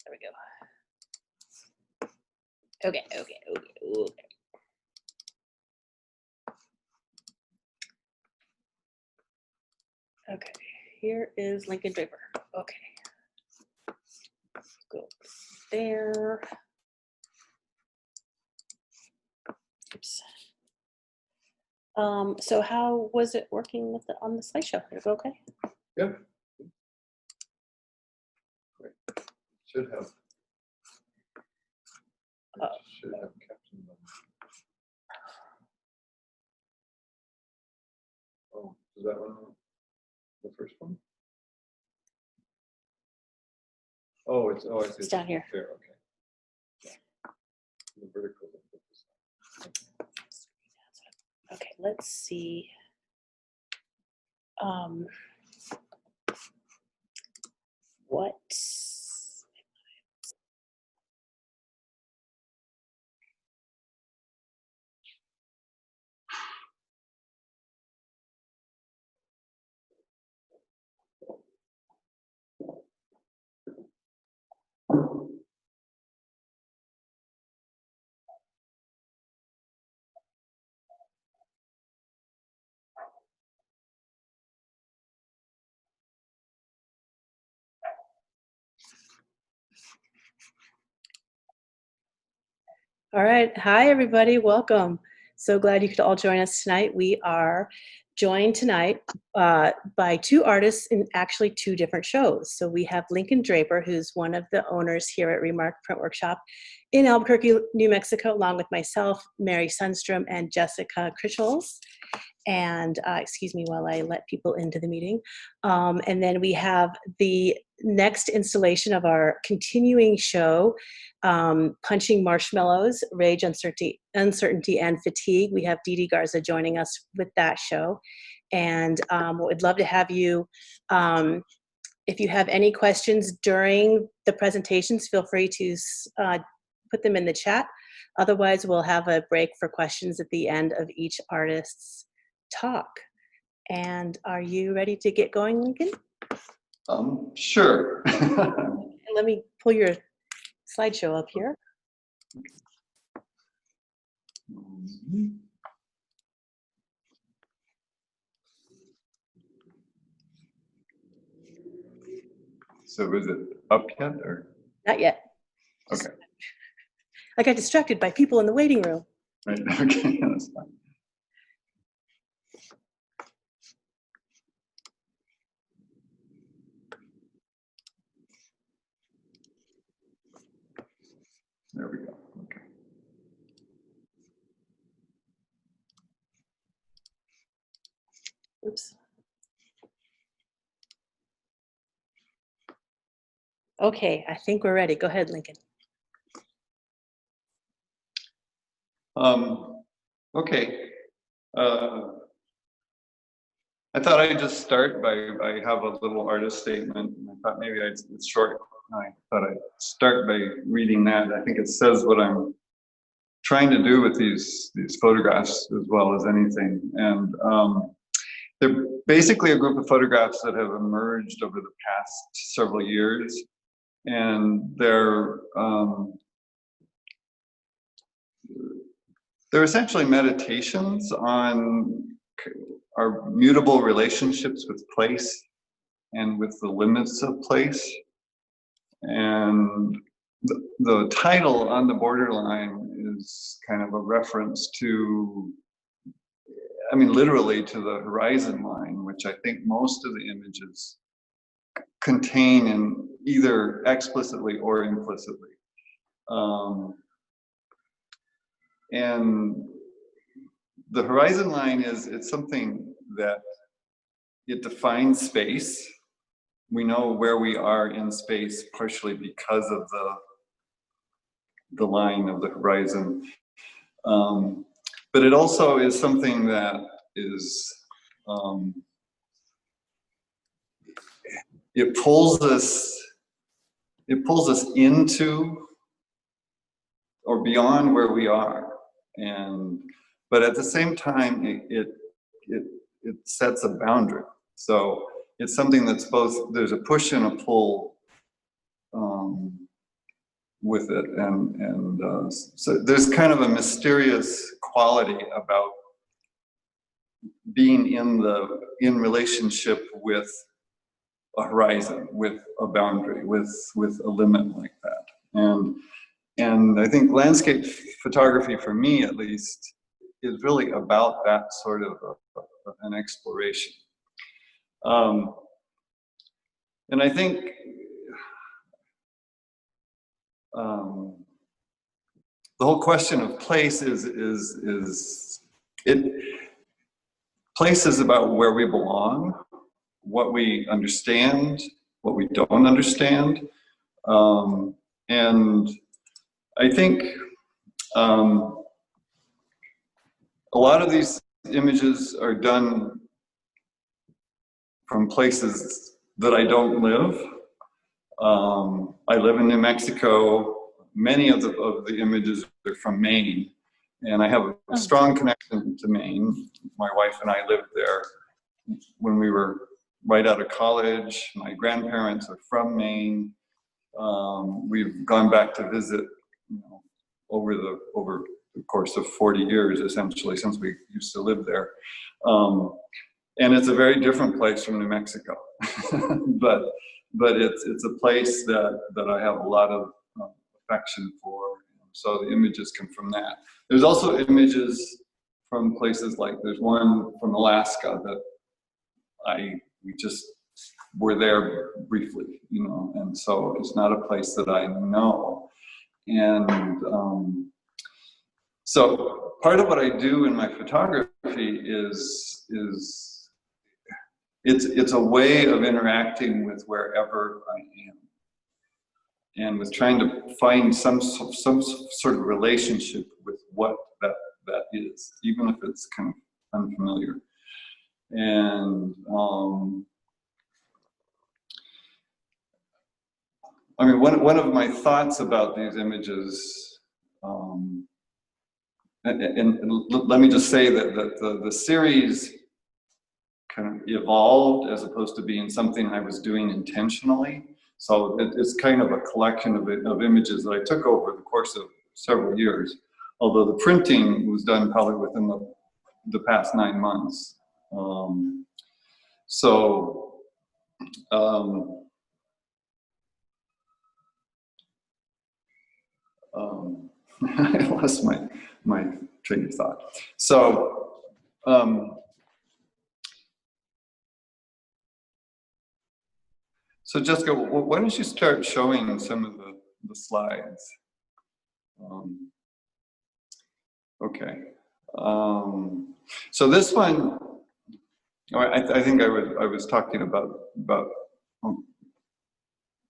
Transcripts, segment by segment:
There we go. Okay. Okay, here is Lincoln Draper. Okay. Go there. Oops. So how was it working with on the slideshow? Did it go okay? Yep. Great. Should have captioned them. Oh, is that one the first one? Oh, I see. It's down here. There, okay. Yeah. The vertical. Okay, let's see. What? All right. Hi, everybody. Welcome. So glad you could all join us tonight. We are joined tonight by two artists in actually two different shows. So we have Lincoln Draper, who's one of the owners here at Remark Print Workshop in Albuquerque, New Mexico, along with myself, Mary Sundstrom, and Jessica Krischels. And excuse me while I let people into the meeting. And then we have the next installation of our continuing show, Punching Marshmallows, Rage, Uncertainty, and Fatigue. We have Didi Garza joining us with that show. And we'd love to have you, if you have any questions during the presentations, feel free to put them in the chat. Otherwise, we'll have a break for questions at the end of each artist's talk. And are you ready to get going, Lincoln? Sure. Let me pull your slideshow up here. So is it up yet or? Not yet. Okay. I got distracted by people in the waiting room. Right. Okay. That's fine. There we go. Okay. Oops. Okay, I think we're ready. Go ahead, Lincoln. Okay. I thought I'd just start by, I have a little artist statement. And I thought maybe it's short. I thought I'd start by reading that. I think it says what I'm trying to do with these photographs as well as anything. And they're basically a group of photographs that have emerged over the past several years. And they're essentially meditations on our mutable relationships with place and with the limits of place. And the title on the borderline is kind of a reference to, I mean, literally to the horizon line, which I think most of the images contain in either explicitly or implicitly. And the horizon line it's something that it defines space. We know where we are in space partially because of the line of the horizon. But it also is something that is, it pulls us into or beyond where we are. But at the same time, it sets a boundary. So it's something that's both, there's a push and a pull with it, and so there's kind of a mysterious quality about being in relationship with a horizon, with a boundary, with a limit like that. And I think landscape photography, for me at least, is really about that sort of an exploration. And I think the whole question of place place is about where we belong, what we understand, what we don't understand, and I think a lot of these images are done from places that I don't live. I live in New Mexico. Many of the images are from Maine, and I have a strong connection to Maine. My wife and I lived there when we were right out of college. My grandparents are from Maine. We've gone back to visit, over the course of 40 years, essentially, since we used to live there. And it's a very different place from New Mexico, but it's a place that I have a lot of affection for. So the images come from that. There's also images from places like, there's one from Alaska that we just were there briefly, and so it's not a place that I know. And so part of what I do in my photography is it's a way of interacting with wherever I am, and with trying to find some sort of relationship with what that is, even if it's kind of unfamiliar. And I mean, one of my thoughts about these images, and let me just say that the series kind of evolved as opposed to being something I was doing intentionally. So it's kind of a collection of images that I took over the course of several years, although the printing was done probably within the past 9 months. I lost my train of thought. So, so Jessica, why don't you start showing some of the slides? Okay. So this one, I think I was talking about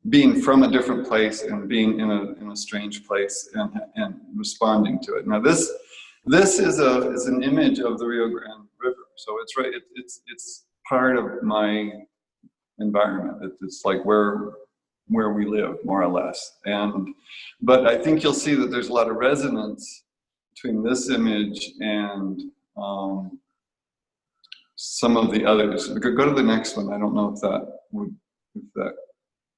being from a different place and being in a strange place and responding to it. Now this is an image of the Rio Grande River, so it's part of my environment. It's like where we live, more or less. But I think you'll see that there's a lot of resonance between this image and some of the others. Go to the next one. I don't know if that.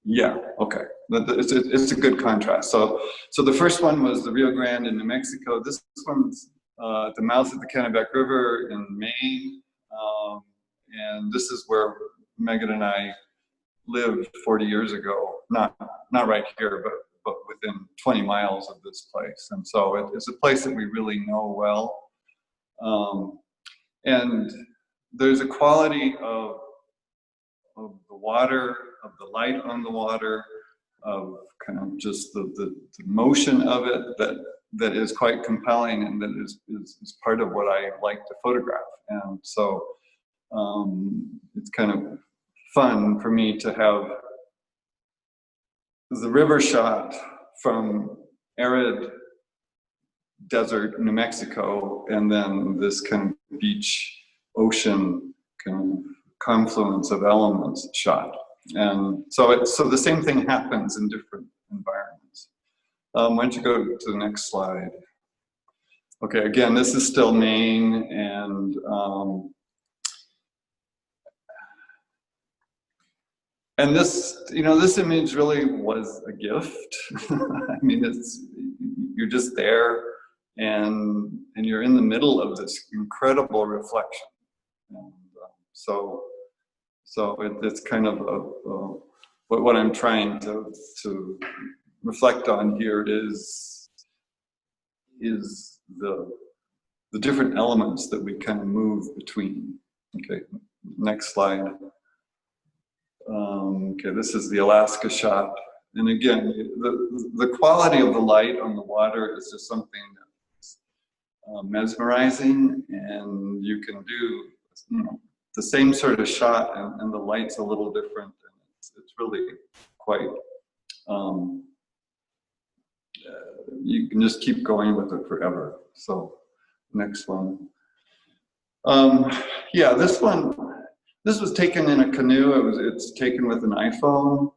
Yeah, okay. It's a good contrast. So the first one was the Rio Grande in New Mexico. This one's at the mouth of the Kennebec River in Maine. And this is where Megan and I lived 40 years ago. Not right here, but within 20 miles of this place. And so it's a place that we really know well. And there's a quality of the water, of the light on the water, of kind of just the motion of it that is quite compelling, and that is part of what I like to photograph. And so it's kind of fun for me to have the river shot from arid desert New Mexico, and then this kind of beach ocean kind of confluence of elements shot. And so the same thing happens in different environments. Why don't you go to the next slide? Okay, again, this is still Maine, and And this, this image really was a gift. I mean, you're just there, and you're in the middle of this incredible reflection. And, it's kind of what I'm trying to reflect on here is the different elements that we kind of move between. Okay, next slide. Okay, this is the Alaska shot. And again, the quality of the light on the water is just something that's mesmerizing, and you can do the same sort of shot, and the light's a little different, and it's really quite, you can just keep going with it forever. So next one. Yeah, this was taken in a canoe. It's taken with an iPhone,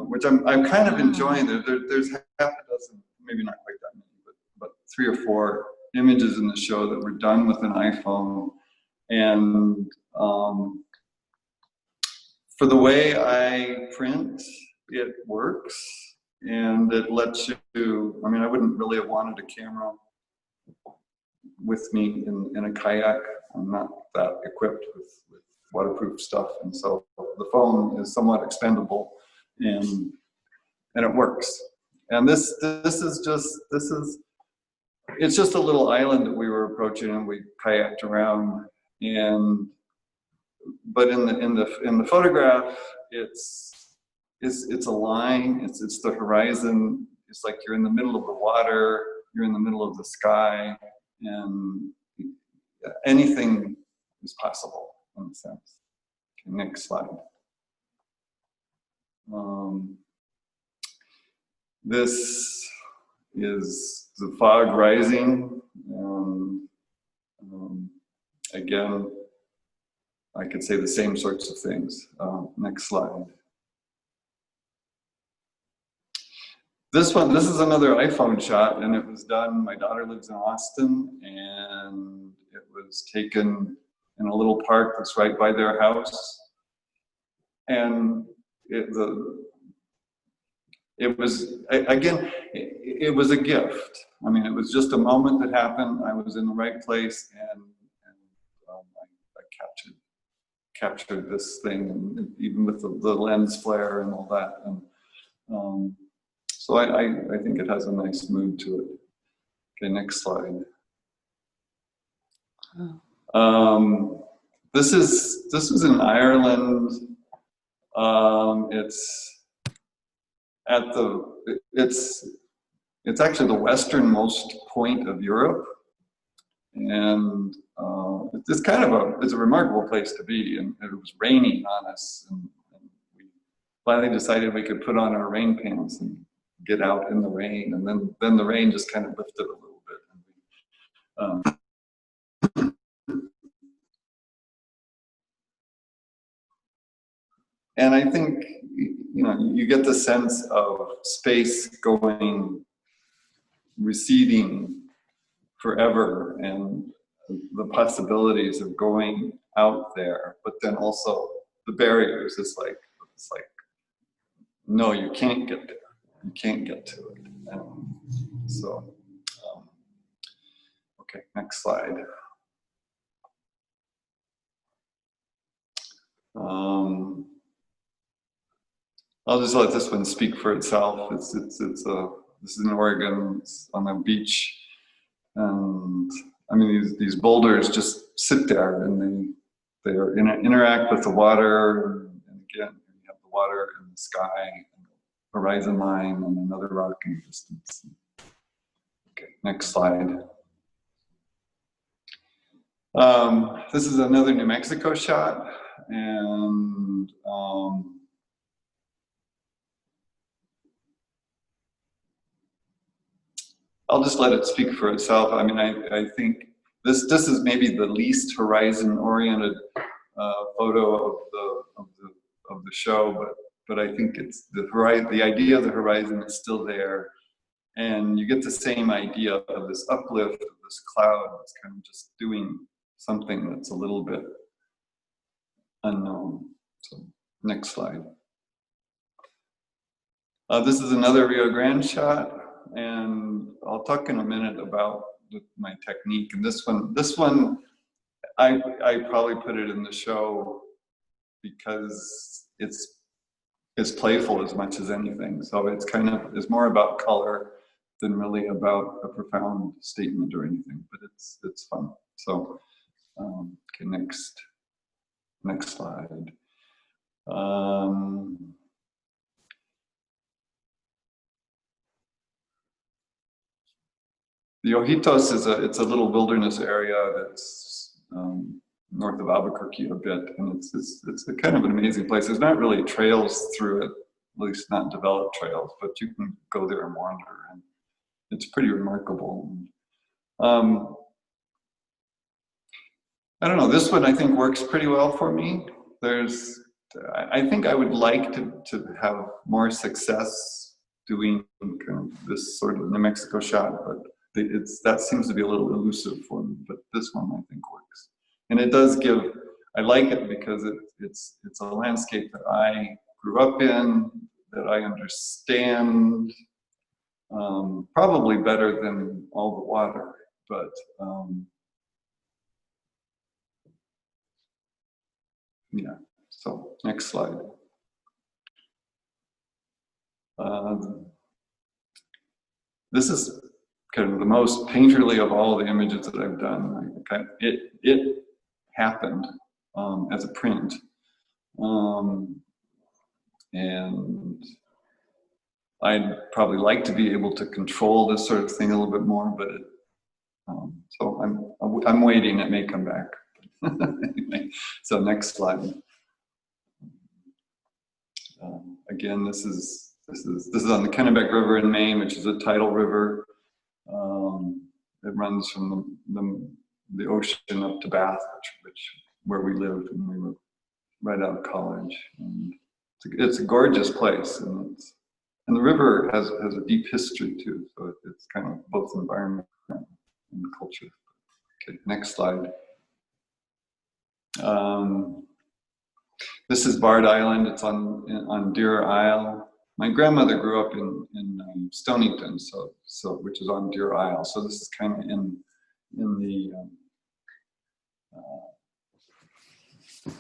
which I'm kind of enjoying. There's half a dozen, maybe not quite that many, but 3 or 4 images in the show that were done with an iPhone. And for the way I print, it works, and it lets you, I mean, I wouldn't really have wanted a camera with me in a kayak. I'm not that equipped with waterproof stuff, and so the phone is somewhat expendable, and it works. And it's just a little island that we were approaching, and we kayaked around. But in the photograph, it's a line. It's the horizon. It's like you're in the middle of the water. You're in the middle of the sky, and anything is possible in a sense. Okay, next slide. This is the fog rising. Again, I could say the same sorts of things. Next slide. This is another iPhone shot, and it was done, my daughter lives in Austin, and it was taken in a little park that's right by their house. And it was a gift. I mean, it was just a moment that happened. I was in the right place, and I captured this thing, and even with the lens flare and all that. And so I think it has a nice mood to it. Okay, next slide. This is in Ireland. It's actually the westernmost point of Europe, and it's a remarkable place to be. And it was raining on us, and we finally decided we could put on our rain pants and get out in the rain. And then the rain just kind of lifted a little bit. And I think, you get the sense of space receding forever, and the possibilities of going out there, but then also the barriers. It's like, no, you can't get there. You can't get to it. Okay, next slide. I'll just let this one speak for itself. This is in Oregon. It's on a beach, and I mean these boulders just sit there, and they interact with the water. And again, you have the water and the sky, and the horizon line, and another rock in the distance. Okay, next slide. This is another New Mexico shot, and I'll just let it speak for itself. I mean, I think this is maybe the least horizon-oriented photo of the show, but I think it's the idea of the horizon is still there, and you get the same idea of this uplift of this cloud that's kind of just doing something that's a little bit unknown. So Next slide. This is another Rio Grande shot, and I'll talk in a minute about my technique. And this one, I probably put it in the show because it's playful as much as anything. So it's more about color than really about a profound statement or anything. But it's fun. So okay, next slide. The Ojitos it's a little wilderness area that's north of Albuquerque a bit, and it's a kind of an amazing place. There's not really trails through it, at least not developed trails, but you can go there and wander, and it's pretty remarkable. I don't know, this one I think works pretty well for me. I think I would like to have more success doing kind of this sort of New Mexico shot, but that seems to be a little elusive for me, but this one I think works. And it does I like it because it's a landscape that I grew up in, that I understand probably better than all the water, but yeah. So next slide. This is kind of the most painterly of all the images that I've done. It happened as a print, and I'd probably like to be able to control this sort of thing a little bit more, but so I'm waiting. It may come back. Anyway, so next slide. Again, this is on the Kennebec River in Maine, which is a tidal river. It runs from the ocean up to Bath, where we lived when we were right out of college. And it's a gorgeous place, and the river has a deep history too. So it's kind of both environment and culture. Okay, next slide. This is Bard Island. It's on Deer Isle. My grandmother grew up in Stonington, so which is on Deer Isle. So this is kind of in the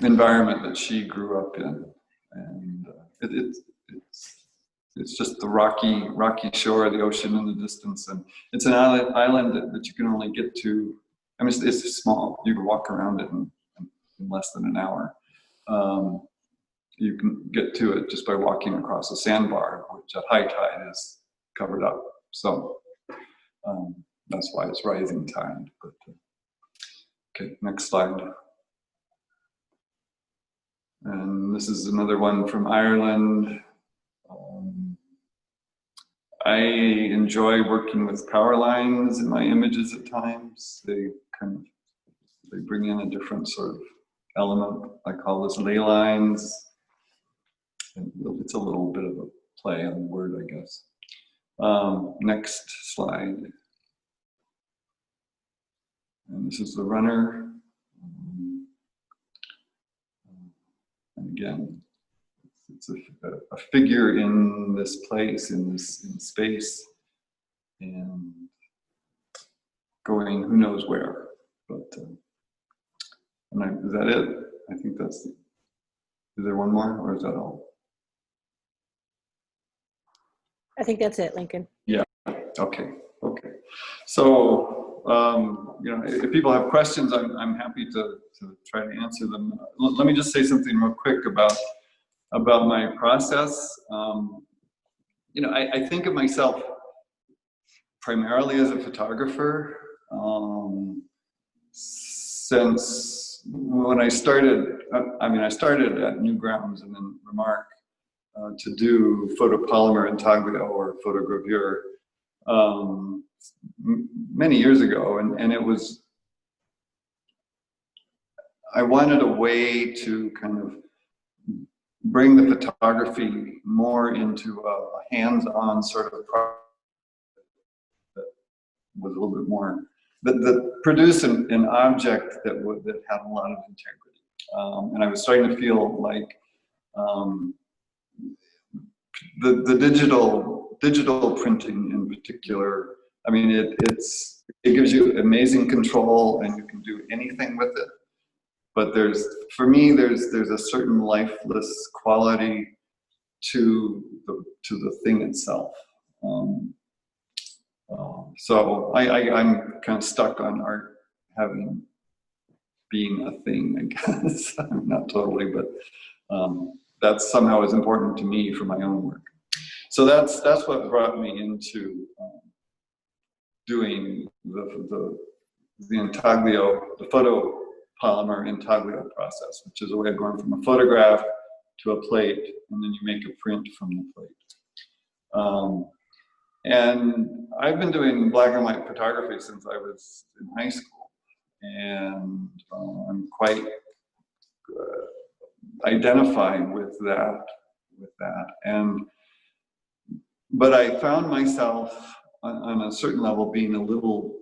environment that she grew up in, and it's just the rocky shore of the ocean in the distance, and it's an island that you can only get to. I mean, it's small. You can walk around it in less than an hour. You can get to it just by walking across a sandbar, which at high tide is covered up. So that's why it's rising tide. But, okay, next slide. And this is another one from Ireland. I enjoy working with power lines in my images at times. They bring in a different sort of element. I call this ley lines. It's a little bit of a play on the word, I guess. Next slide. And this is the runner. And again, it's a figure in this place, in space, and going who knows where. But is that it? I think that's. Is there one more, or is that all? I think that's it, Lincoln. Yeah. Okay. So if people have questions, I'm happy to try to answer them. Let me just say something real quick about my process. I think of myself primarily as a photographer. Since when I started, I started at Newgrounds and then Remark to do photopolymer, intaglio, or photogravure many years ago, and it was, I wanted a way to kind of bring the photography more into a hands-on sort of project that was a little bit more, that produced an object that had a lot of integrity. And I was starting to feel like Um, the digital printing in particular, I mean, it gives you amazing control, and you can do anything with it. But for me, there's a certain lifeless quality to the thing itself. So I'm kind of stuck on art being a thing, I guess. Not totally, but that somehow is important to me for my own work. So that's what brought me into doing the intaglio, the photopolymer intaglio process, which is a way of going from a photograph to a plate, and then you make a print from the plate. And I've been doing black and white photography since I was in high school, and I'm quite identified with that. But I found myself on a certain level being a little,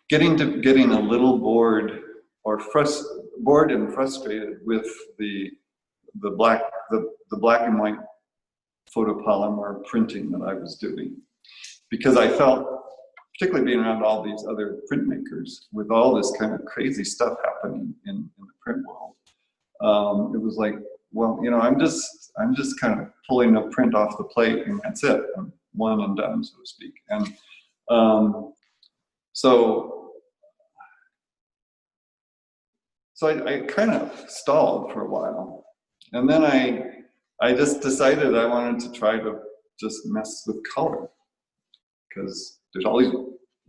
getting a little bored and frustrated with the black and white photopolymer printing that I was doing, because I felt, particularly being around all these other printmakers with all this kind of crazy stuff happening in the print world, it was like, well, you know, I'm just kind of pulling a print off the plate and that's it. I'm one and done, so to speak. And so I kind of stalled for a while, and then I just decided I wanted to try to just mess with color, because there's all these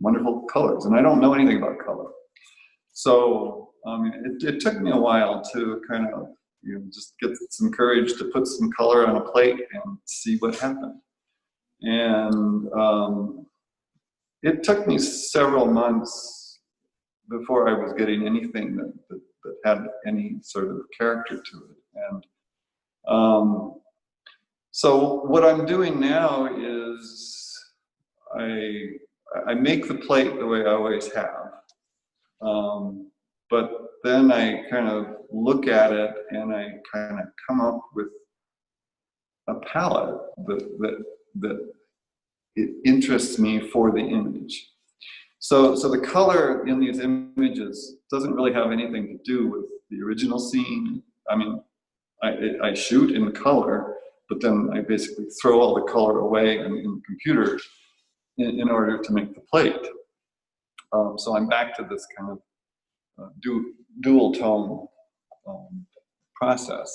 wonderful colors, and I don't know anything about color. So it took me a while to kind of, you know, just get some courage to put some color on a plate and see what happened. And it took me several months before I was getting anything that had any sort of character to it. And so what I'm doing now is I make the plate the way I always have, but then I kind of look at it and I kind of come up with a palette that it interests me for the image. So the color in these images doesn't really have anything to do with the original scene. I mean, I shoot in color, but then I basically throw all the color away in the computer in order to make the plate. So I'm back to this kind of dual tone process.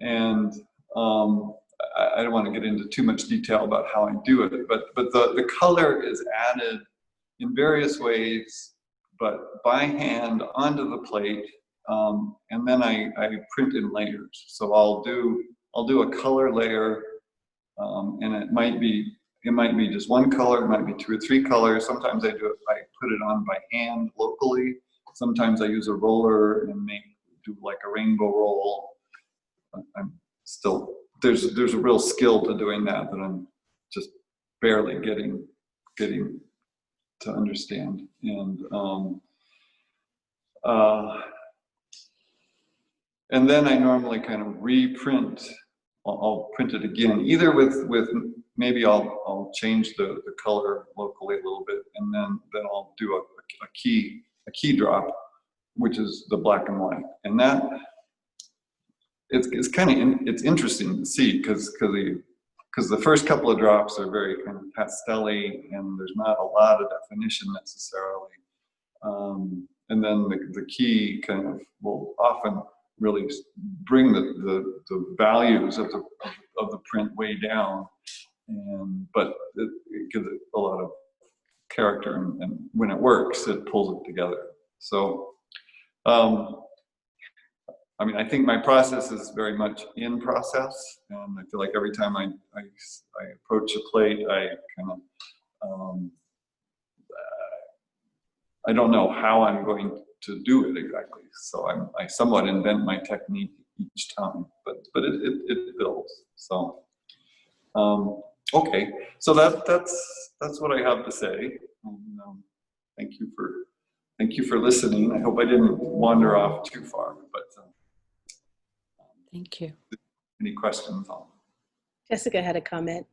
And I don't want to get into too much detail about how I do it, but the color is added in various ways, but by hand onto the plate, and then I print in layers. So I'll do a color layer, and it might be just one color, it might be 2 or 3 colors. Sometimes I put it on by hand locally. Sometimes I use a roller and do like a rainbow roll. I'm still, there's a real skill to doing that I'm just barely getting to understand. And then I normally kind of reprint. I'll print it again, either with maybe I'll change the color locally a little bit, and then I'll do a key drop, which is the black and white, and that it's kind of it's interesting to see because the first couple of drops are very kind of pastel-y, and there's not a lot of definition necessarily, and then the key kind of will often really bring the values of the print way down, but it gives it a lot of character, and when it works, it pulls it together. So I mean, I think my process is very much in process, and I feel like every time I approach a plate, I kind of I don't know how I'm going to do it exactly, so I somewhat invent my technique each time, but it builds. So okay, so that's what I have to say. Thank you for listening. I hope I didn't wander off too far, but Thank you. Any questions on? Jessica had a comment.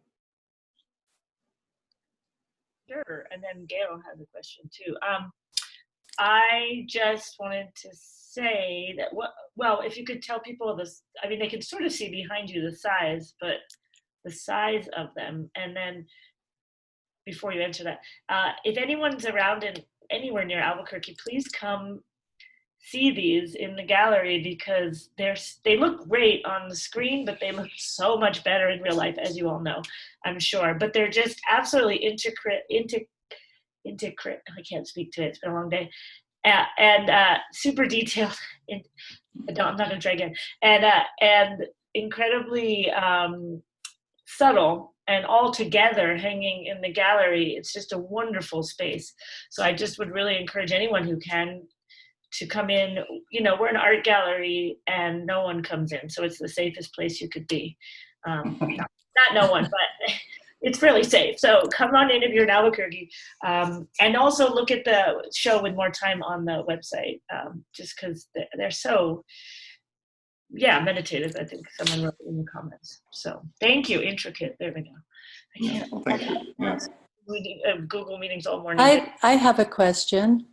Sure, and then Gail has a question too. I just wanted to say that, well, if you could tell people this, I mean, they can sort of see behind you the size, but the size of them. And then before you answer that, if anyone's around in anywhere near Albuquerque, please come see these in the gallery, because they look great on the screen, but they look so much better in real life, as you all know, I'm sure. But they're just absolutely intricate. I can't speak today. It's been a long day. And super detailed. I'm not going to try again. And incredibly subtle, and all together hanging in the gallery. It's just a wonderful space. So I just would really encourage anyone who can to come in. You know, we're an art gallery and no one comes in, so it's the safest place you could be. Not no one, but it's really safe. So come on in if you're in Albuquerque. And also look at the show with more time on the website, just because they're so, meditative, I think someone wrote in the comments. So thank you, intricate. There we go. Yeah, well, thank you. Yes. Google meetings all morning. I have a question.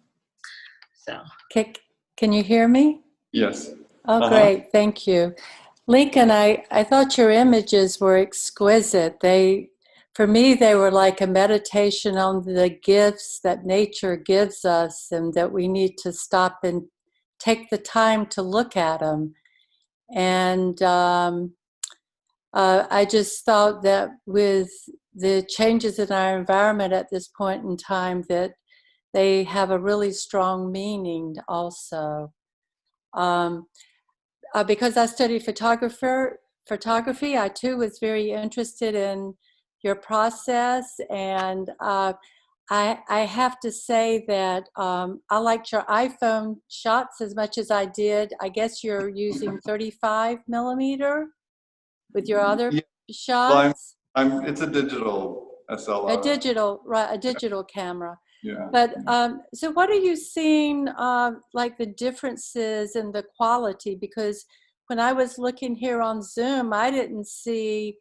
So. Can you hear me? Yes. Oh, great. Thank you. Lincoln, I thought your images were exquisite. For me, they were like a meditation on the gifts that nature gives us, and that we need to stop and take the time to look at them. And I just thought that with the changes in our environment at this point in time, that they have a really strong meaning also. Because I studied photography, I too was very interested in your process. And I have to say that I liked your iPhone shots as much as I did. I guess you're using 35 millimeter with your other shots. Well, it's a digital SLR. A digital camera. Yeah. But so what are you seeing like the differences in the quality? Because when I was looking here on Zoom, I didn't see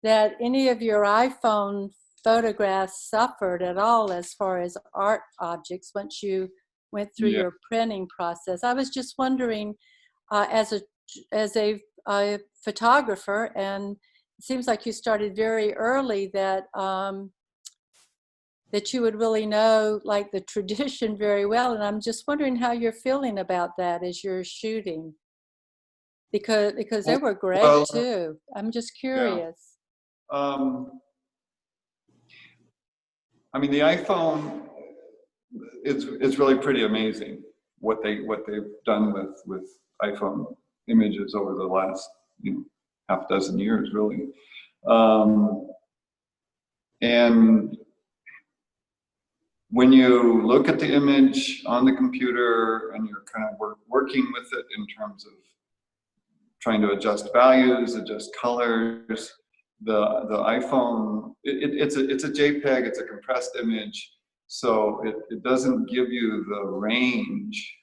that any of your iPhone photographs suffered at all as far as art objects once you went through your printing process. I was just wondering, as a photographer, and it seems like you started very early, that that you would really know like the tradition very well. And I'm just wondering how you're feeling about that as you're shooting, because they were great too. I'm just curious. Yeah. I mean, the iPhone it's really pretty amazing what they've done with iPhone images over the last half dozen years, really. And when you look at the image on the computer and you're kind of working with it in terms of trying to adjust values, adjust colors, the iPhone, it's a JPEG, it's a compressed image, so it doesn't give you the range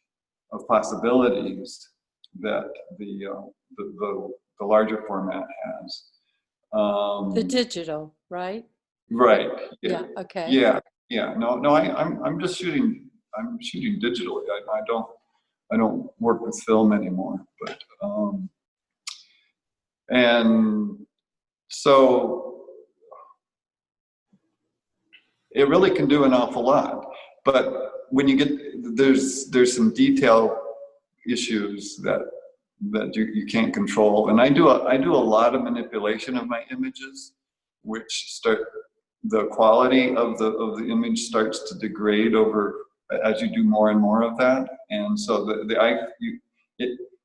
of possibilities that the larger format has. The digital, right? Right. Yeah. Okay. Yeah. Yeah. No. I'm just shooting. I'm shooting digitally. I don't work with film anymore. But and so it really can do an awful lot. But when you get there's some detail issues that you can't control. And I do a lot of manipulation of my images, which the quality of the image starts to degrade over as you do more and more of that. And so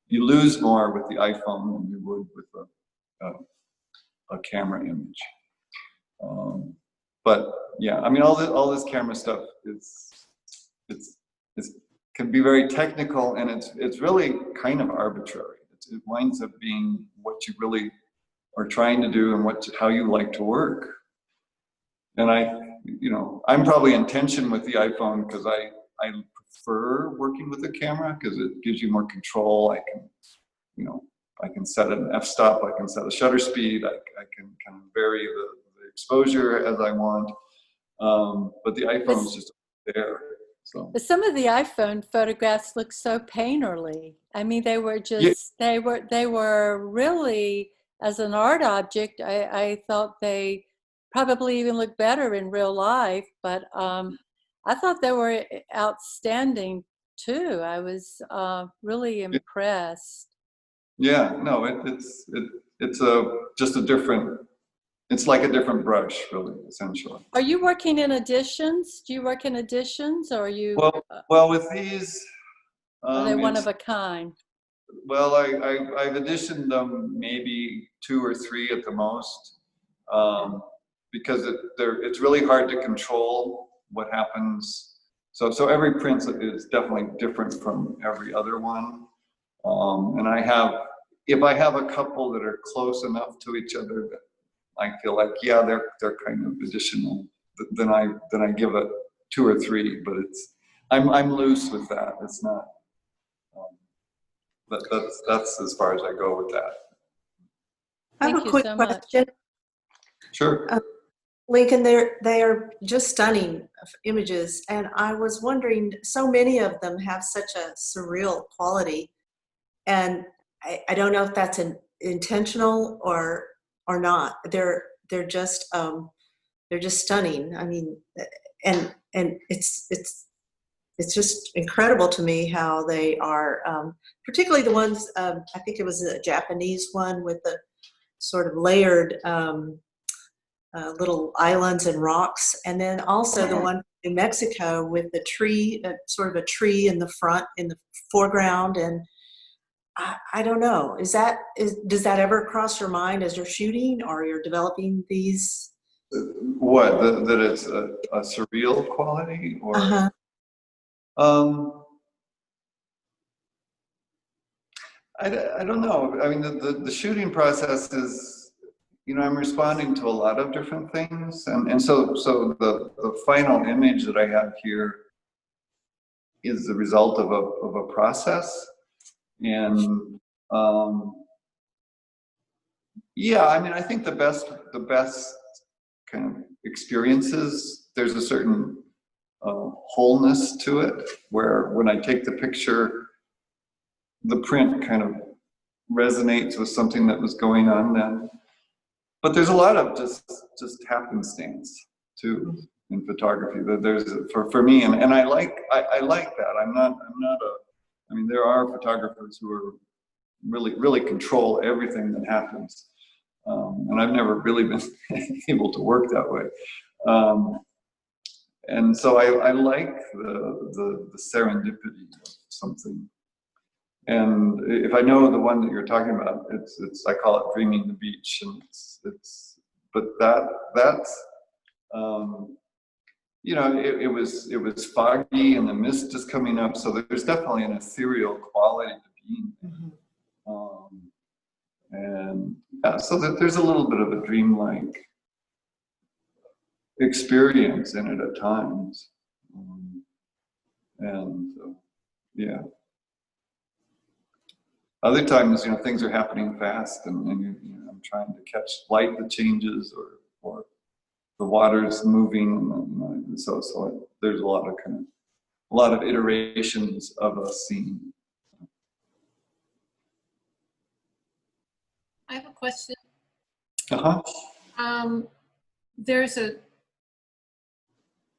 you lose more with the iPhone than you would with a camera image. But yeah, I mean, all this camera stuff can be very technical, and it's really kind of arbitrary. It winds up being what you really are trying to do and how you like to work. And I'm probably in tension with the iPhone because I prefer working with the camera because it gives you more control. I can set an f-stop, I can set a shutter speed, I can kind of vary the exposure as I want. But the iPhone's just there. So. But some of the iPhone photographs look so painterly. I mean, they were just, they were really, as an art object, I thought they probably even looked better in real life, but I thought they were outstanding too. I was really impressed. Yeah, no, it's just a different, it's like a different brush, really, essentially. Are you working in editions? Do you work in editions, or are you? Well, with these, are they one of a kind? Well, I've editioned them maybe 2 or 3 at the most, because it's really hard to control what happens. So every print is definitely different from every other one. And if I have a couple that are close enough to each other that I feel like, yeah, they're kind of additional, then I give it 2 or 3. But I'm loose with that. It's not. That's as far as I go with that. I have a quick question. Sure. Lincoln, they are just stunning images, and I was wondering, so many of them have such a surreal quality, and I don't know if that's intentional or not. They're just stunning. I mean, and it's just incredible to me how they are, particularly the ones, I think it was a Japanese one with the sort of layered little islands and rocks, and then also the one in Mexico with the tree, sort of a tree in the foreground. And I don't know, does that ever cross your mind as you're shooting or you're developing these? What, that it's a surreal quality, or? I don't know. I mean, the shooting process is, I'm responding to a lot of different things, and so the final image that I have here is the result of a process, and yeah, I mean, I think the best kind of experiences, there's a certain wholeness to it, where when I take the picture, the print kind of resonates with something that was going on then. But there's a lot of just happenstance too in photography. That there's for me, and I like that. I'm not I mean, there are photographers who are really control everything that happens, and I've never really been able to work that way. And so I like the serendipity of something. And if I know the one that you're talking about, it's I call it dreaming the beach, and but that's it was foggy and the mist is coming up, so there's definitely an ethereal quality to being there. And yeah, so there's a little bit of a dreamlike experience in it at times, yeah. Other times, things are happening fast, and I'm trying to catch light that changes, or the water's moving, and so there's a lot of iterations of a scene. I have a question.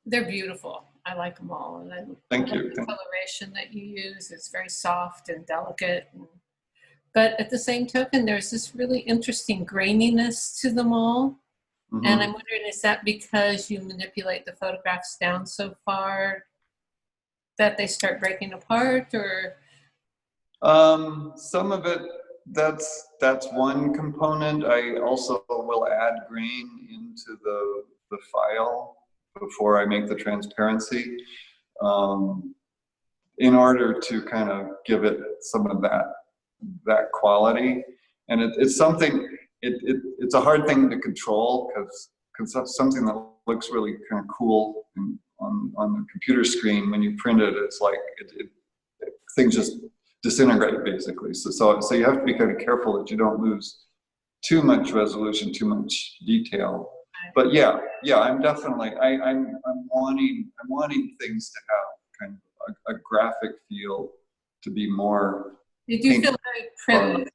They're beautiful. I like them all, and I Thank you. like the coloration that you use. It's very soft and delicate. But at the same token, there's this really interesting graininess to them all. Mm-hmm. And I'm wondering, is that because you manipulate the photographs down so far that they start breaking apart, or? Some of it, that's one component. I also will add grain into the file before I make the transparency, in order to kind of give it some of that quality. And it's something, it's a hard thing to control, because something that looks really kind of cool on the computer screen, when you print it, it's like things just disintegrate basically. So you have to be kind of careful that you don't lose too much resolution, too much detail. But yeah, I'm definitely I'm wanting things to have kind of a graphic feel, to be more. You do feel very print.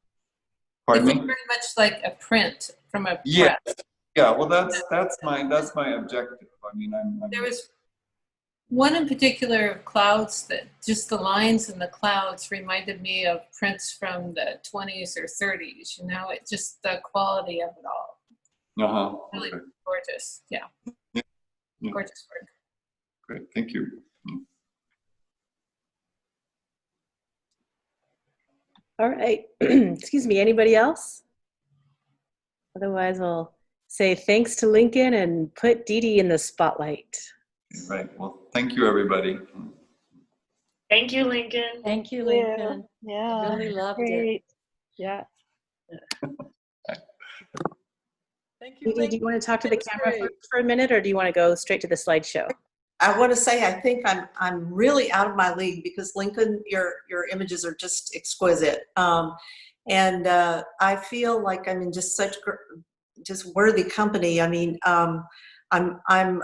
Pardon me? Very much like a print from a Yes. press. Yeah. Well, that's my objective. I mean, There was one in particular of clouds that just the lines in the clouds reminded me of prints from the 20s or 30s. You know, it just the quality of it all. Really gorgeous. Yeah. Gorgeous work. Great. Thank you. All right. Excuse me. Anybody else? Otherwise, I'll say thanks to Lincoln and put Didi in the spotlight. Right. Well, thank you, everybody. Thank you, Lincoln. Thank you, Lincoln. Yeah. I really loved Great. it. Yeah. Thank you, Didi, do you want to talk to the That's camera great. for a minute, or do you want to go straight to the slideshow? I want to say I think I'm really out of my league, because Lincoln, your images are just exquisite, and I feel like I'm in just such just worthy company. I mean, I'm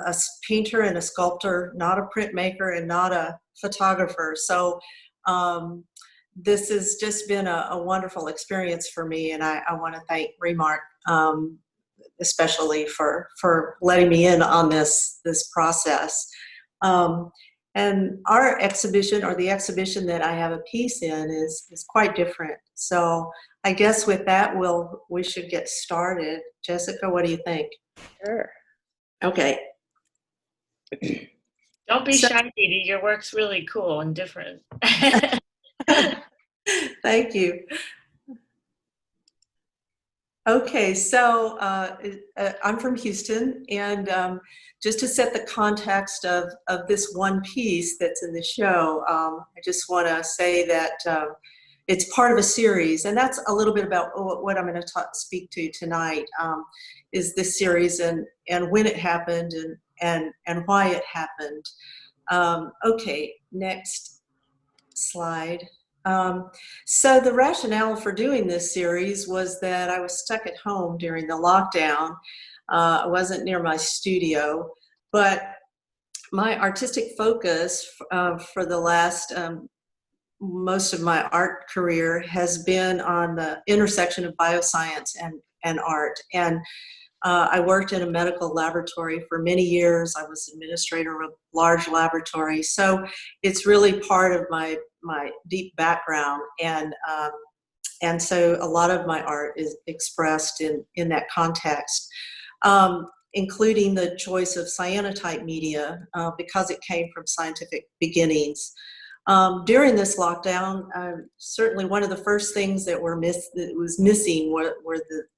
a painter and a sculptor, not a printmaker and not a photographer. So this has just been a wonderful experience for me, and I want to thank Remark especially for letting me in on this we and our exhibition, or the exhibition that I have a piece in, is quite different. So I guess with that, we should get started. Jessica, what do you think? Sure. Okay. Don't be shy, Didi. Your work's really cool and different. Thank you. Okay, so I'm from Houston, and just to set the context of this one piece that's in the show, I just want to say that it's part of a series, and that's a little bit about what I'm going to speak to tonight, is this series and when it happened and why it happened. Okay, next slide. So the rationale for doing this series was that I was stuck at home during the lockdown. I wasn't near my studio, but my artistic focus for the last most of my art career has been on the intersection of bioscience and art. And I worked in a medical laboratory for many years. I was administrator of a large laboratory. So it's really part of my deep background. And so a lot of my art is expressed in that context, including the choice of cyanotype media because it came from scientific beginnings. During this lockdown, certainly one of the first things that was missing were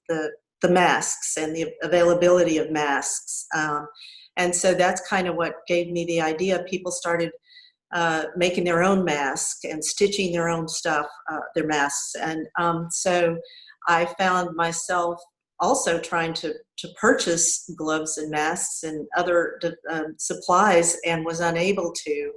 the masks and the availability of masks. And so that's kind of what gave me the idea. People started making their own masks and stitching their own stuff, their masks. And so I found myself also trying to purchase gloves and masks and other supplies, and was unable to.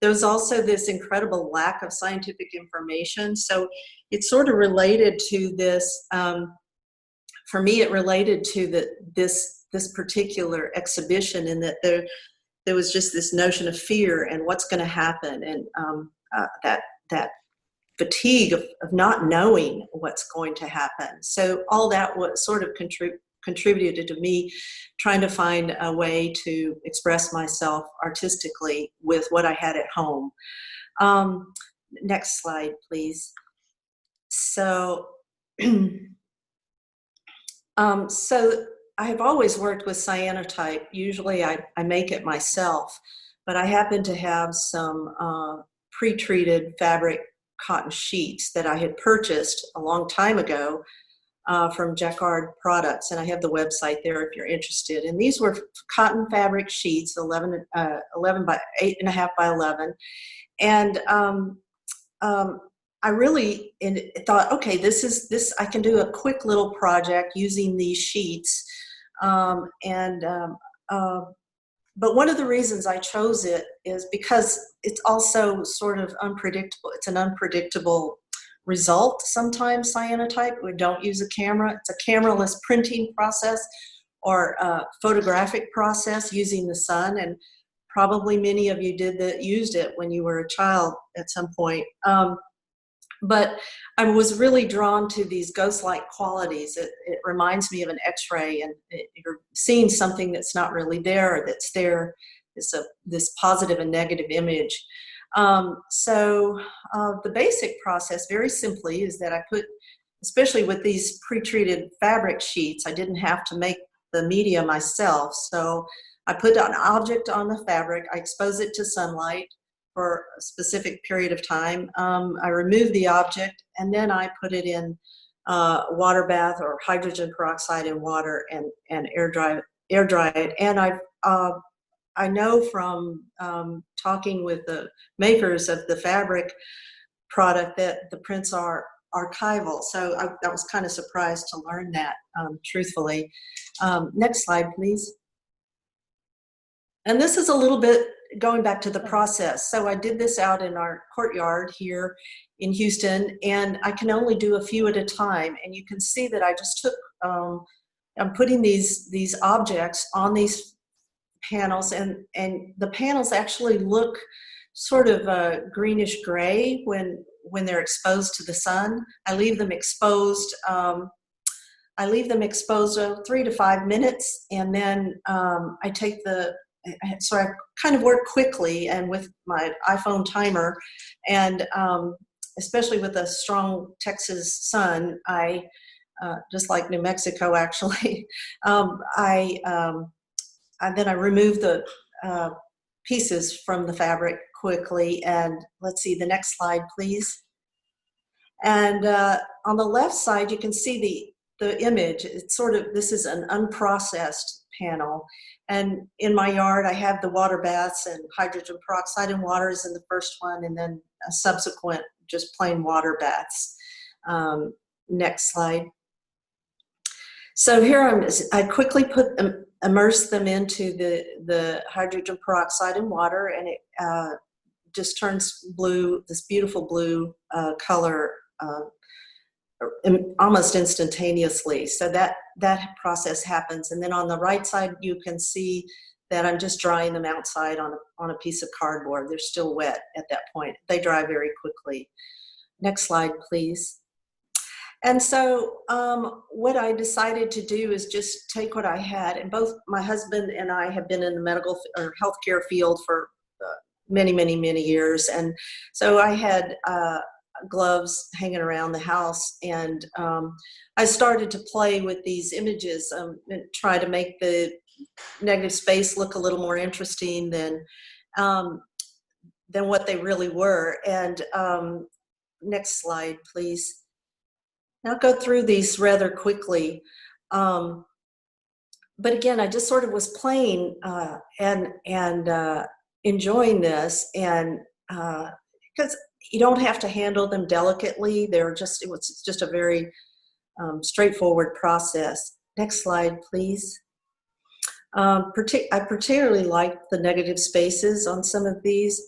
There was also this incredible lack of scientific information. So it sort of related to this, for me, it related to this particular exhibition, in that there was just this notion of fear and what's going to happen, and that fatigue of not knowing what's going to happen. So all that was sort of contributed to me trying to find a way to express myself artistically with what I had at home. Next slide, please. So, so I have always worked with cyanotype. Usually I make it myself, but I happen to have some pre-treated fabric cotton sheets that I had purchased a long time ago from Jacquard Products, and I have the website there if you're interested. And these were cotton fabric sheets, 11 by 8.5 by 11. And I really thought, okay, this I can do a quick little project using these sheets, and but one of the reasons I chose it is because it's also sort of unpredictable. It's an unpredictable result sometimes, cyanotype. We don't use a camera. It's a cameraless printing process or a photographic process using the sun, and probably many of you used it when you were a child at some point. But I was really drawn to these ghost-like qualities. It reminds me of an X-ray, and you're seeing something that's not really there, or that's there. It's this positive and negative image. So the basic process, very simply, is that I put, especially with these pre-treated fabric sheets, I didn't have to make the media myself. So I put an object on the fabric, I expose it to sunlight for a specific period of time. I remove the object, and then I put it in water bath or hydrogen peroxide in water and air dry it. And I know from talking with the makers of the fabric product that the prints are archival. So I was kind of surprised to learn that, truthfully. Next slide, please. And this is a little bit going back to the process. So I did this out in our courtyard here in Houston, and I can only do a few at a time. And you can see that I just took, I'm putting these objects on these panels, and the panels actually look sort of greenish gray when they're exposed to the sun. I leave them exposed. I leave them exposed 3 to 5 minutes, and then I take so I kind of work quickly and with my iPhone timer, and especially with a strong Texas sun, I just like New Mexico actually, then I remove the pieces from the fabric quickly. And let's see the next slide, please. And on the left side, you can see the image. It's sort of, this is an unprocessed panel. And in my yard, I have the water baths, and hydrogen peroxide and water is in the first one, and then a subsequent just plain water baths. Next slide. So here I quickly immerse them into the hydrogen peroxide and water, and it just turns blue, this beautiful blue color almost instantaneously. So that process happens. And then on the right side, you can see that I'm just drying them outside on a piece of cardboard. They're still wet at that point. They dry very quickly. Next slide, please. And so what I decided to do is just take what I had, and both my husband and I have been in the medical or healthcare field for many, many, many years. And so I had gloves hanging around the house, and I started to play with these images and try to make the negative space look a little more interesting than what they really were. And next slide, please. I'll go through these rather quickly. But again, I just sort of was playing and enjoying this, and because you don't have to handle them delicately. It was just a very straightforward process. Next slide, please. I particularly like the negative spaces on some of these.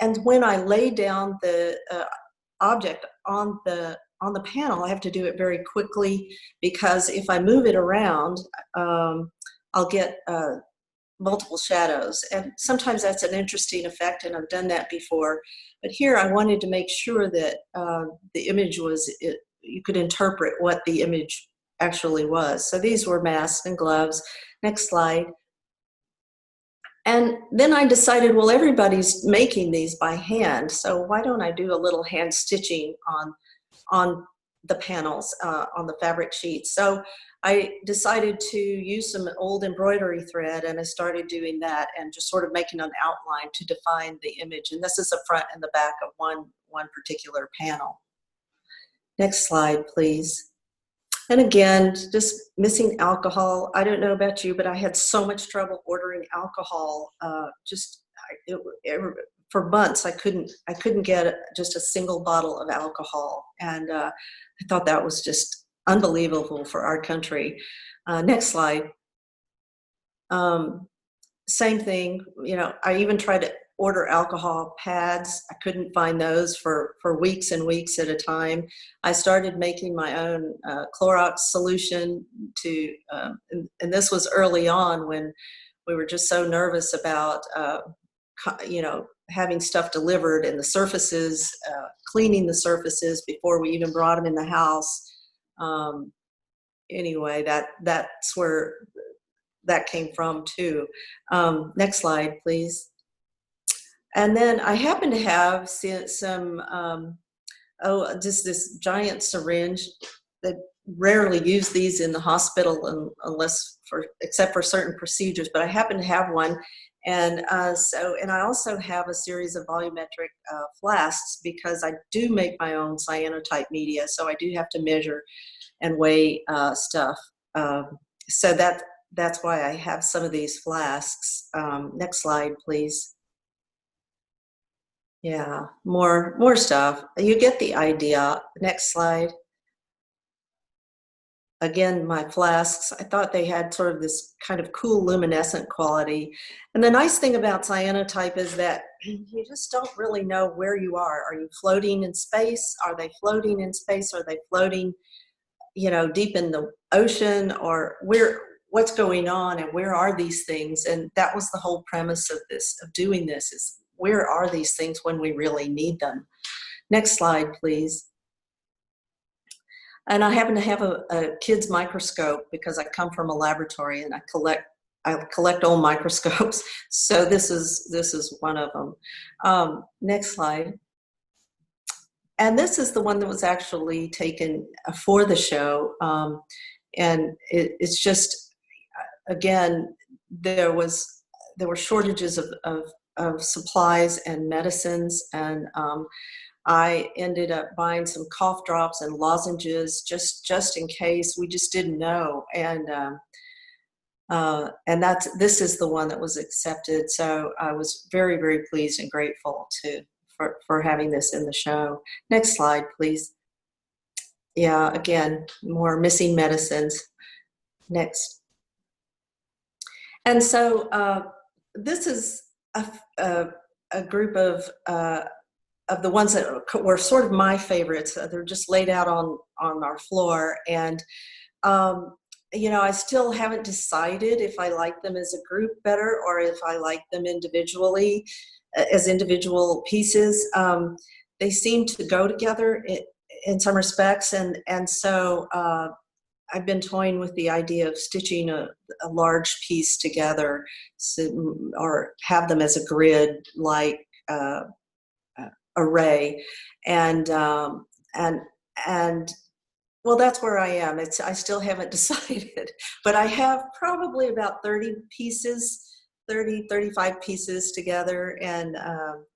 And when I lay down the object on the panel, I have to do it very quickly, because if I move it around, I'll get multiple shadows. And sometimes that's an interesting effect, and I've done that before. But here I wanted to make sure that the image you could interpret what the image actually was. So these were masks and gloves. Next slide. And then I decided, well, everybody's making these by hand, so why don't I do a little hand stitching on the panels, on the fabric sheets. So I decided to use some old embroidery thread, and I started doing that and just sort of making an outline to define the image. And this is the front and the back of one particular panel. Next slide, please. And again, just missing alcohol. I don't know about you, but I had so much trouble ordering alcohol. For months, I couldn't get just a single bottle of alcohol, and I thought that was just unbelievable for our country. Next slide. same thing, I even tried to order alcohol pads. I couldn't find those for weeks and weeks at a time. I started making my own Clorox solution and this was early on when we were just so nervous about, having stuff delivered and the surfaces, cleaning the surfaces before we even brought them in the house. Anyway, that's where that came from too. Next slide, please. And then I happen to have some, just this giant syringe. They rarely use these in the hospital except for certain procedures, but I happen to have one. And and I also have a series of volumetric flasks because I do make my own cyanotype media, so I do have to measure and weigh stuff. So that's why I have some of these flasks. Next slide, please. Yeah, more stuff. You get the idea. Next slide. Again, my flasks, I thought they had sort of this kind of cool luminescent quality. And the nice thing about cyanotype is that you just don't really know where you are. Are you floating in space? Are they floating in space? Are they floating, deep in the ocean? Or what's going on and where are these things? And that was the whole premise of doing this, is where are these things when we really need them? Next slide, please. And I happen to have a kid's microscope because I come from a laboratory and I collect old microscopes. So this is one of them. Next slide. And this is the one that was actually taken for the show. And it's just, again, there were shortages of supplies and medicines, and I ended up buying some cough drops and lozenges just in case. We just didn't know, and this is the one that was accepted. So I was very, very pleased and grateful for having this in the show. Next slide, please. Yeah, again, more missing medicines. Next. And so this is a group of the ones that were sort of my favorites. They're just laid out on our floor. And, I still haven't decided if I like them as a group better or if I like them individually, as individual pieces. They seem to go together in some respects. And so I've been toying with the idea of stitching a large piece together, or have them as a grid like array, and well, that's where I am. I still haven't decided, but I have probably about 30 pieces, 35 pieces together, and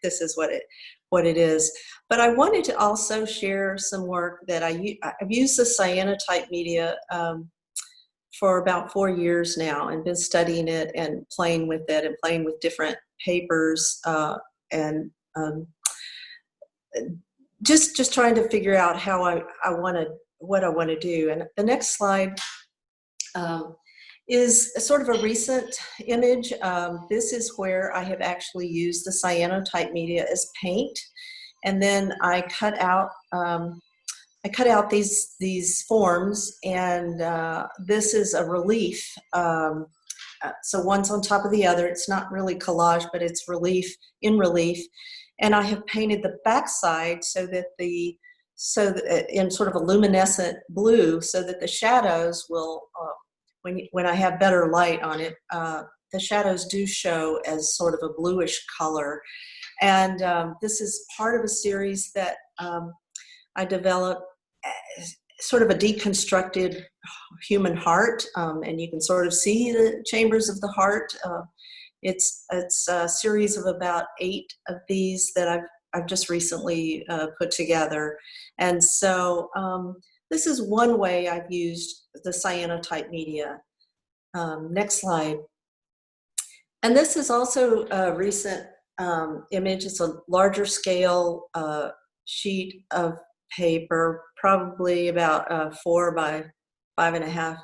this is what it is. But I wanted to also share some work that I've used the cyanotype media for about 4 years now, and been studying it and playing with it and playing with different papers and just trying to figure out how what I want to do. And the next slide is sort of a recent image. This is where I have actually used the cyanotype media as paint, and then I cut out these forms, and this is a relief. So one's on top of the other. It's not really collage, but it's relief in relief. And I have painted the backside so that in sort of a luminescent blue, so that the shadows will, when I have better light on it, the shadows do show as sort of a bluish color. And this is part of a series that I developed, sort of a deconstructed human heart, and you can sort of see the chambers of the heart. It's a series of about 8 of these that I've just recently put together. And so this is one way I've used the cyanotype media. Next slide. And this is also a recent image. It's a larger scale sheet of paper, probably about 4 by 5.5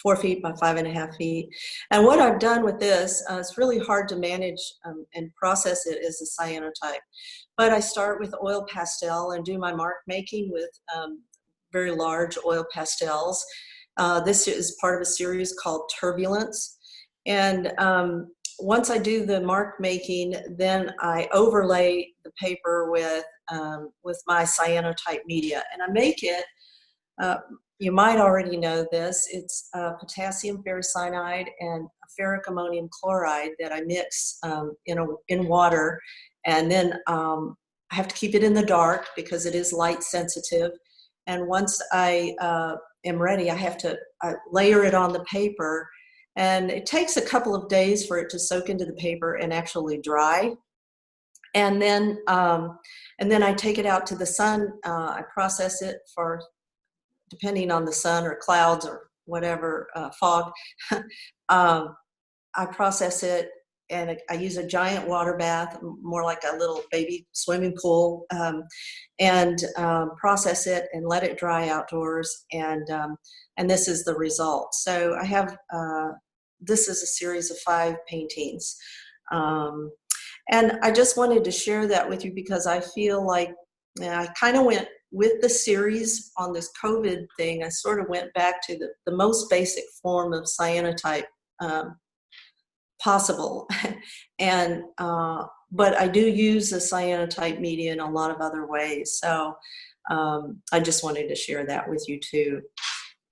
4 feet by 5.5 feet. And what I've done with this, it's really hard to manage and process it as a cyanotype. But I start with oil pastel and do my mark making with very large oil pastels. This is part of a series called Turbulence. And once I do the mark making, then I overlay the paper with my cyanotype media. And I make it, you might already know this, it's potassium ferricyanide and ferric ammonium chloride that I mix in water. And then I have to keep it in the dark because it is light sensitive. And once I am ready, I have to layer it on the paper. And it takes a couple of days for it to soak into the paper and actually dry. And then I take it out to the sun. I process it for, depending on the sun or clouds or whatever, fog. I process it, and I use a giant water bath, more like a little baby swimming pool, and process it and let it dry outdoors. And this is the result. So I have, this is a series of 5 paintings. And I just wanted to share that with you because I feel like I kind of went with the series on this COVID thing. I sort of went back to the most basic form of cyanotype possible. And but I do use the cyanotype media in a lot of other ways. So I just wanted to share that with you too.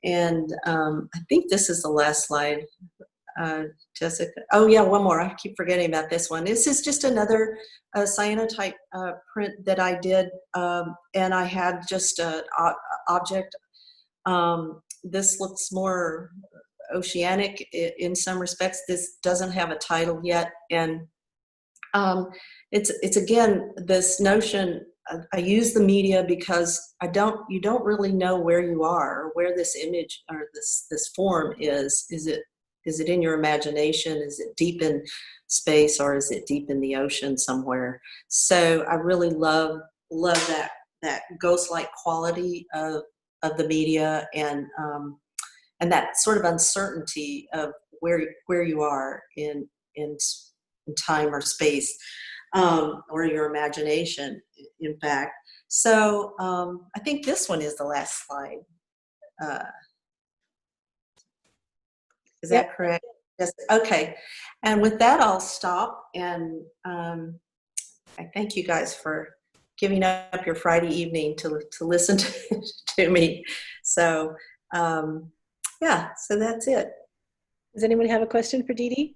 And I think this is the last slide, Jessica. Oh yeah, one more. I keep forgetting about this one. This is just another cyanotype print that I did, and I had just an object. This looks more oceanic in some respects. This doesn't have a title yet, and it's again this notion. I use the media because you don't really know where you are or where this image or this form is. Is it in your imagination? Is it deep in space, or is it deep in the ocean somewhere? So I really love that ghost-like quality of the media, and that sort of uncertainty of where you are in time or space, or your imagination, in fact. So I think this one is the last slide. Is that correct? Yes. Okay. And with that, I'll stop. And I thank you guys for giving up your Friday evening to listen to me. So yeah, so that's it. Does anyone have a question for Didi?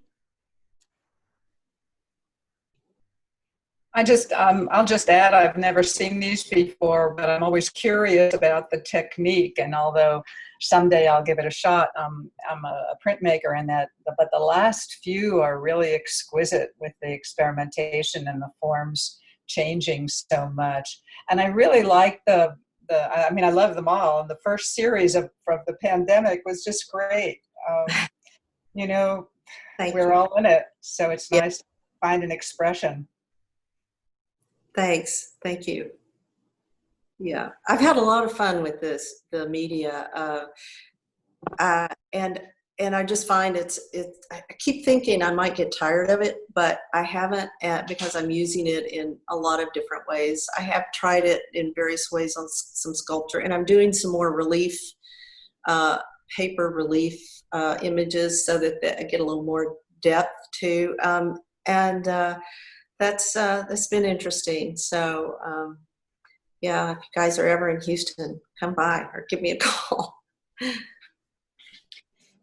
I'll just add, I've never seen these before, but I'm always curious about the technique. And although someday I'll give it a shot, I'm a printmaker, but the last few are really exquisite with the experimentation and the forms changing so much. And I really like I love them all. And the first series from the pandemic was just great. We're all in it. So it's nice to find an expression. Thanks. Thank you. Yeah, I've had a lot of fun with the media, and I just find I keep thinking I might get tired of it, but I haven't, because I'm using it in a lot of different ways. I have tried it in various ways on some sculpture, and I'm doing some more relief, paper relief images, so that I get a little more depth too. That's been interesting. So yeah, if you guys are ever in Houston, come by or give me a call.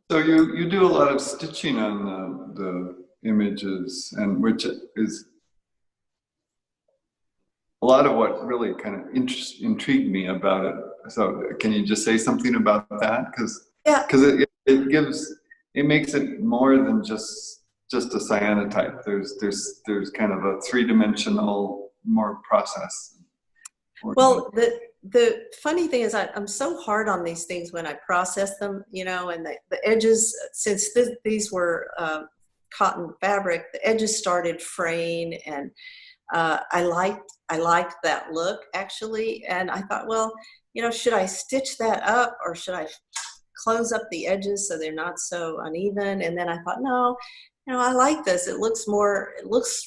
So you do a lot of stitching on the images, and which is a lot of what really kind of intrigued me about it. So can you just say something about that? Because it makes it more than just a cyanotype. There's kind of a 3-dimensional more process. Well, the funny thing is I'm so hard on these things when I process them, and the edges, since these were cotton fabric, the edges started fraying, and I liked that look actually, and I thought, well, should I stitch that up, or should I close up the edges so they're not so uneven. And then I thought, no, I like this. It looks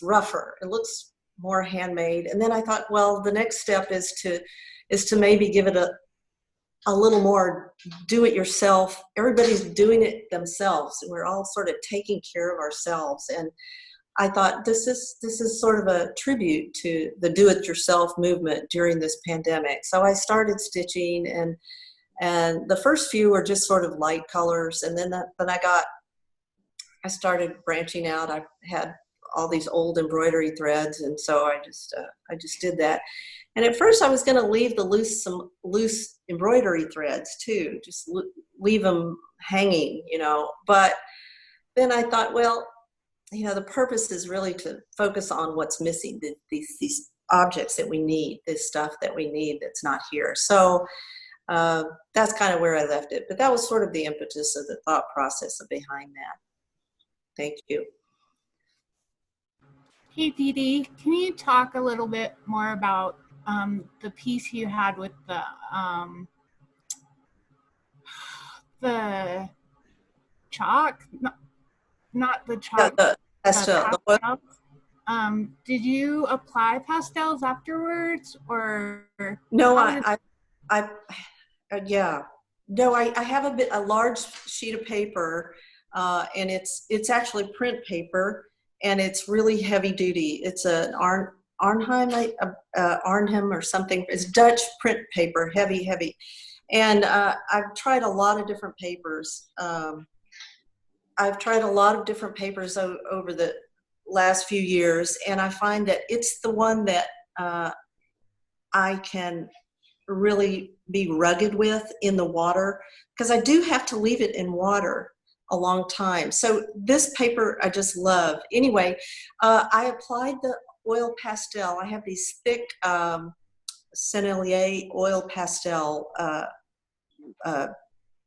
rougher. It looks more handmade. And then I thought, well, the next step is to maybe give it a little more do-it-yourself. Everybody's doing it themselves. We're all sort of taking care of ourselves. And I thought this is sort of a tribute to the do-it-yourself movement during this pandemic. So I started stitching, and the first few were just sort of light colors, and then I started branching out. I had all these old embroidery threads, and so I just did that. And at first I was going to leave some loose embroidery threads too, just leave them hanging, But then I thought, well, the purpose is really to focus on what's missing, these objects that we need, this stuff that we need that's not here. So that's kind of where I left it. But that was sort of the impetus of the thought process behind that. Thank you. Hey, Didi, can you talk a little bit more about the piece you had with the chalk? Not the chalk. Yeah, the pastel. Pastels. Did you apply pastels afterwards, or no? Yeah. No, I have a large sheet of paper, and it's actually print paper, and it's really heavy duty. It's an Arnhem or something. It's Dutch print paper, heavy. And I've tried a lot of different papers. I've tried a lot of different papers over the last few years, and I find that it's the one that I can really be rugged with in the water, because I do have to leave it in water a long time. So this paper I just love. Anyway, I applied the oil pastel. I have these thick Sennelier oil pastel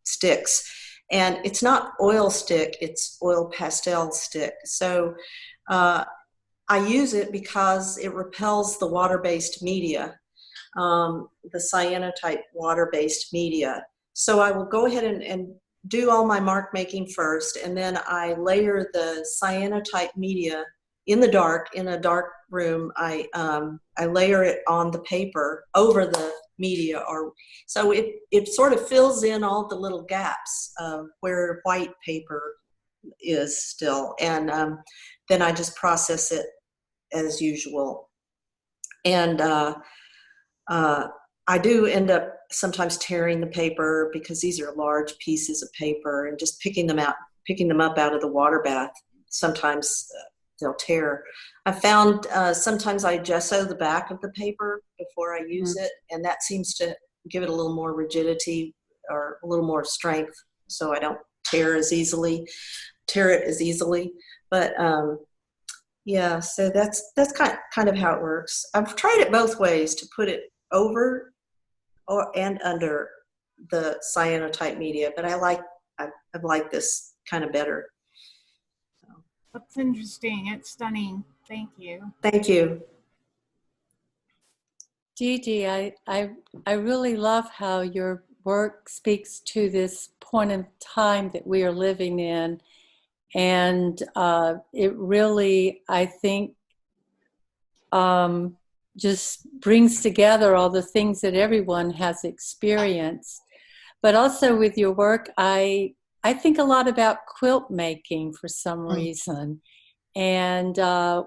sticks. And it's not oil stick, it's oil pastel stick. So I use it because it repels the water-based media, the cyanotype water-based media. So I will go ahead and do all my mark making first, and then I layer the cyanotype media in a dark room. I layer it on the paper over the media, so it sort of fills in all the little gaps of where white paper is still, and then I just process it as usual. And I do end up sometimes tearing the paper, because these are large pieces of paper, and just picking them up out of the water bath. Sometimes they'll tear. I found sometimes I gesso the back of the paper before I use it, and that seems to give it a little more rigidity or a little more strength, so I don't tear it as easily. But yeah, so that's kind of how it works. I've tried it both ways, to put it over and under the cyanotype media, but I've liked this kind of better. That's interesting. It's stunning. Thank you. Thank you. Didi, I really love how your work speaks to this point in time that we are living in. And it really, I think, just brings together all the things that everyone has experienced. But also with your work, I think a lot about quilt making for some reason, and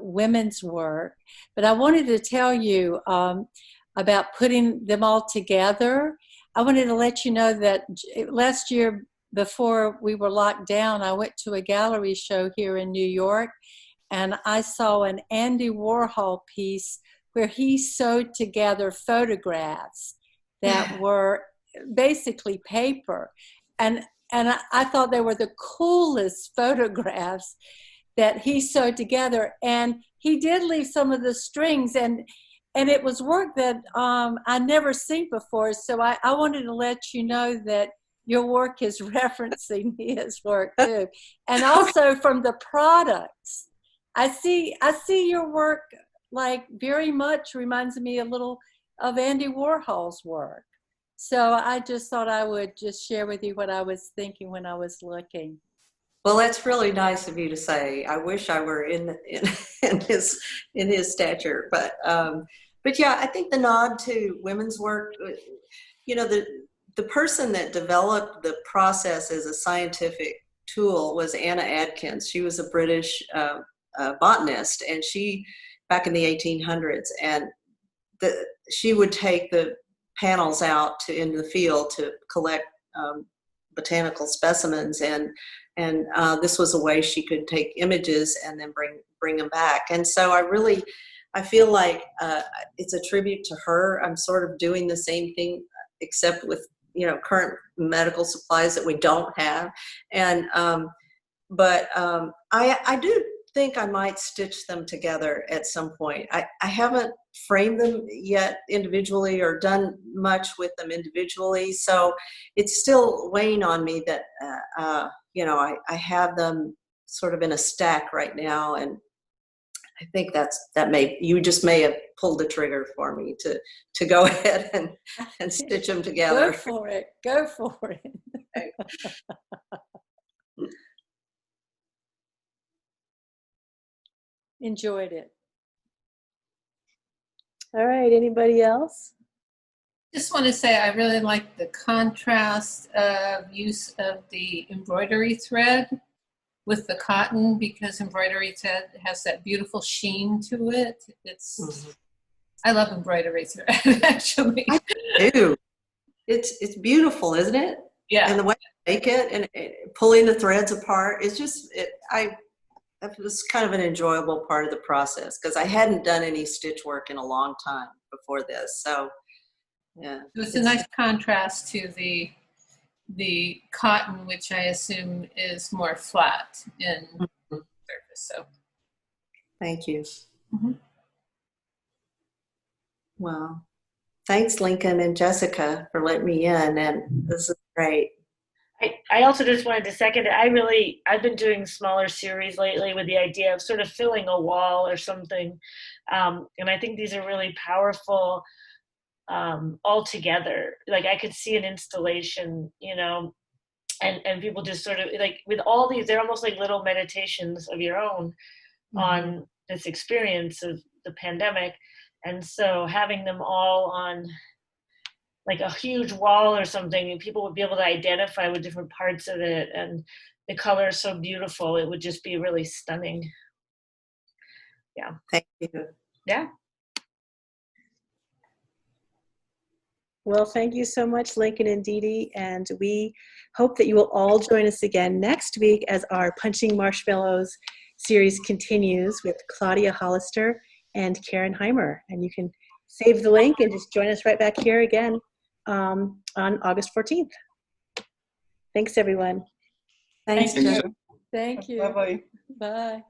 women's work. But I wanted to tell you about putting them all together. I wanted to let you know that last year, before we were locked down, I went to a gallery show here in New York, and I saw an Andy Warhol piece where he sewed together photographs that were basically paper. And I thought they were the coolest photographs that he sewed together. And he did leave some of the strings, and it was work that I'd never seen before. So I wanted to let you know that your work is referencing his work too. And also from the products, I see your work like very much reminds me a little of Andy Warhol's work. So I just thought I would just share with you what I was thinking when I was looking. Well, that's really nice of you to say. I wish I were in his stature, but yeah, I think the nod to women's work. You know, the person that developed the process as a scientific tool was Anna Adkins. She was a British botanist, and she back in the 1800s, and she would take the panels out into the field to collect botanical specimens, and this was a way she could take images and then bring them back. And so I feel like it's a tribute to her. I'm sort of doing the same thing, except with, you know, current medical supplies that we don't have. And but I do think I might stitch them together at some point. I haven't framed them yet individually or done much with them individually, so it's still weighing on me that you know, I have them sort of in a stack right now, and I think you just may have pulled the trigger for me to go ahead and stitch them together. Go for it. Go for it. Enjoyed it. All right, anybody else? Just want to say I really like the contrast of use of the embroidery thread with the cotton, because embroidery thread has that beautiful sheen to it. I love embroidery thread, actually. I do. It's beautiful, isn't it? Yeah. And the way you make it and pulling the threads apart, it's just that was kind of an enjoyable part of the process, because I hadn't done any stitch work in a long time before this. So yeah, it's a nice contrast to the cotton, which I assume is more flat in surface. So thank you. Mm-hmm. Well, thanks, Lincoln and Jessica, for letting me in, and this is great. I also just wanted to second it. I've been doing smaller series lately with the idea of sort of filling a wall or something. And I think these are really powerful all together. Like I could see an installation, you know, and people just sort of like with all these, they're almost like little meditations of your own on this experience of the pandemic. And so having them all on like a huge wall or something, and people would be able to identify with different parts of it, and the color is so beautiful, it would just be really stunning. Yeah. Thank you. Yeah. Well, thank you so much, Lincoln and Didi, and we hope that you will all join us again next week as our Punching Marshmallows series continues with Claudia Hollister and Karen Heimer. And you can save the link and just join us right back here again on August 14th. Thanks, everyone. Thanks, Thank you. Joe. Thank you. Bye-bye. Bye.